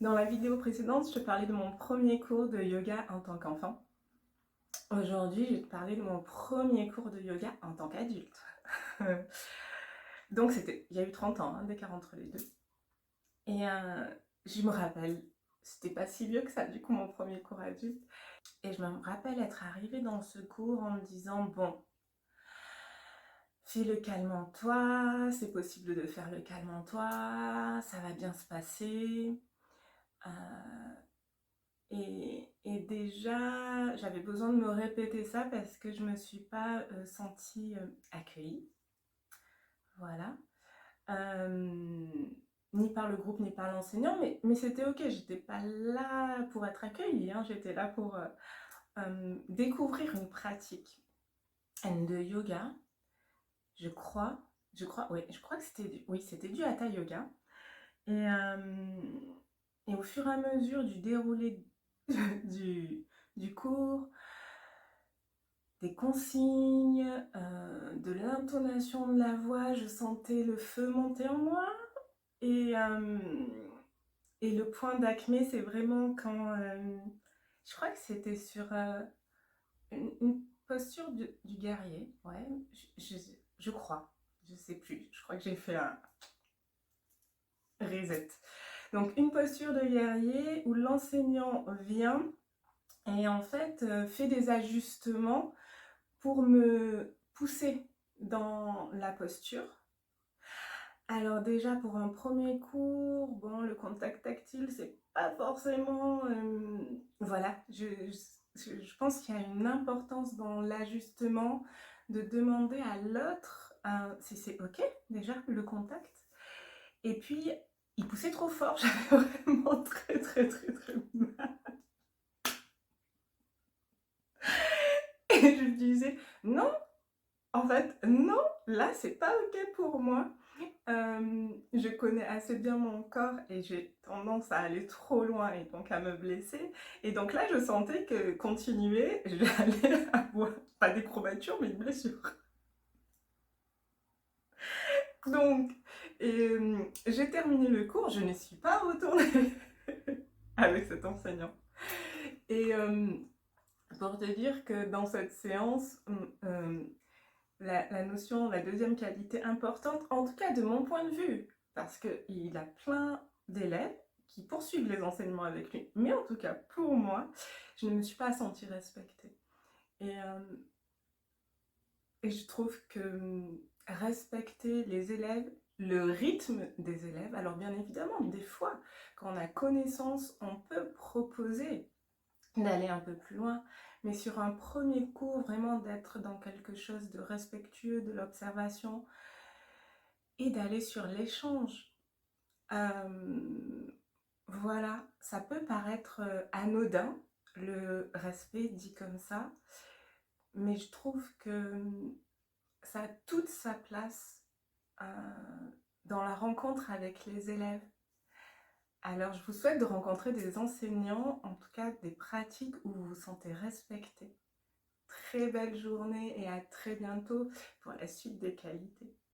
Dans la vidéo précédente, je te parlais de mon premier cours de yoga en tant qu'enfant. Aujourd'hui, je vais te parler de mon premier cours de yoga en tant qu'adulte. Donc il y a eu 30 ans d'écart entre les deux. Et je me rappelle, c'était pas si vieux que ça, du coup, mon premier cours adulte. Et je me rappelle être arrivée dans ce cours en me disant, bon, fais le calme en toi, c'est possible de faire le calme en toi, ça va bien se passer. Euh, et déjà, j'avais besoin de me répéter ça parce que je me suis pas sentie accueillie. Voilà. Euh, Ni par le groupe, ni par l'enseignant, mais c'était ok, j'étais pas là pour être accueillie, hein, j'étais là pour découvrir une pratique de yoga, je crois, oui, je crois que c'était du hatha yoga. Et, et au fur et à mesure du déroulé du, du cours, des consignes, de l'intonation de la voix, je sentais le feu monter en moi. Et, euh, et le point d'acmé, c'est vraiment quand... je crois que c'était sur une posture du guerrier. Ouais, je crois. Je sais plus. Je crois que j'ai fait un reset. Donc une posture de guerrier où l'enseignant vient et en fait fait des ajustements pour me pousser dans la posture. Alors déjà pour un premier cours, bon, le contact tactile, c'est pas forcément... voilà, je pense qu'il y a une importance dans l'ajustement de demander à l'autre si c'est ok déjà le contact. Et puis, il poussait trop fort, j'avais vraiment très mal. Et je lui disais, non, en fait, non, là, c'est pas ok pour moi. Je connais assez bien mon corps et j'ai tendance à aller trop loin et donc à me blesser. Et donc là, je sentais que continuer, j'allais avoir, pas des courbatures, mais une blessure. Donc, j'ai terminé le cours, je ne suis pas retournée avec cet enseignant. Et pour te dire que dans cette séance, la notion, la deuxième qualité importante, en tout cas de mon point de vue, parce qu'il a plein d'élèves qui poursuivent les enseignements avec lui, mais en tout cas pour moi, je ne me suis pas sentie respectée. Et, euh, et je trouve que respecter les élèves, le rythme des élèves, alors bien évidemment, des fois, quand on a connaissance, on peut proposer d'aller un peu plus loin, mais sur un premier cours, vraiment d'être dans quelque chose de respectueux, de l'observation et d'aller sur l'échange. Voilà, ça peut paraître anodin, le respect dit comme ça, mais je trouve que ça a toute sa place dans la rencontre avec les élèves. Alors, je vous souhaite de rencontrer des enseignants, en tout cas des pratiques où vous vous sentez respecté. Très belle journée et à très bientôt pour la suite des qualités.